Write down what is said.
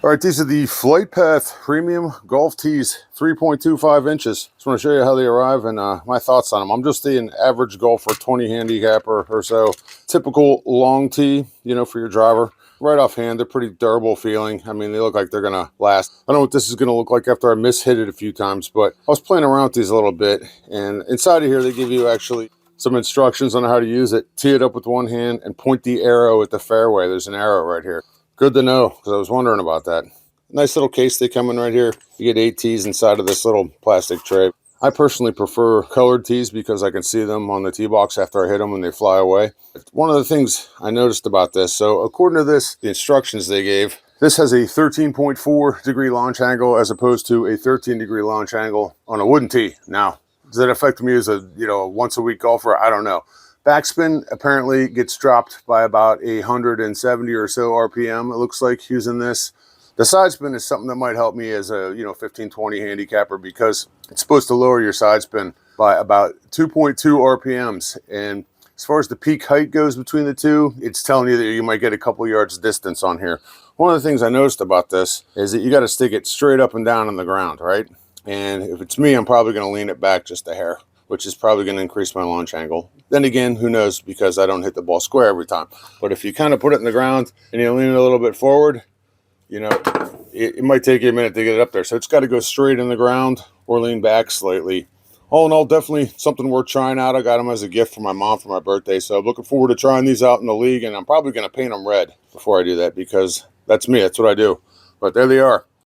All right, these are the FLIGHTPATH Premium Golf Tees, 3.25 inches. Just want to show you how they arrive and my thoughts on them. I'm just an average golfer, 20 handicapper or so. Typical long tee, you know, for your driver. Right offhand, they're pretty durable feeling. I mean, they look like they're going to last. I don't know what this is going to look like after I mishit it a few times, but I was playing around with these a little bit. And inside of here, they give you actually some instructions on how to use it. Tee it up with one hand and point the arrow at the fairway. There's an arrow right here. Good to know, because I was wondering about that. Nice little case they come in right here. You get 8 tees inside of this little plastic tray. I personally prefer colored tees because I can see them on the tee box after I hit them and they fly away. One of the things I noticed about this, so according to this, the instructions they gave, this has a 13.4 degree launch angle as opposed to a 13 degree launch angle on a wooden tee. Now, does that affect me as a once a week golfer? I don't know. Backspin apparently gets dropped by about 170 or so RPM, it looks like, using this. The side spin is something that might help me as a 15-20 handicapper because it's supposed to lower your side spin by about 2.2 RPMs. And as far as the peak height goes between the two, it's telling you that you might get a couple yards distance on here. One of the things I noticed about this is that you got to stick it straight up and down on the ground, right? And if it's me, I'm probably going to lean it back just a hair, which is probably going to increase my launch angle. Then again, who knows, because I don't hit the ball square every time. But if you kind of put it in the ground and you lean it a little bit forward, it might take you a minute to get it up there. So it's got to go straight in the ground or lean back slightly. All in all, definitely something worth trying out. I got them as a gift for my mom for my birthday. So I'm looking forward to trying these out in the league. And I'm probably going to paint them red before I do that because that's me. That's what I do. But there they are.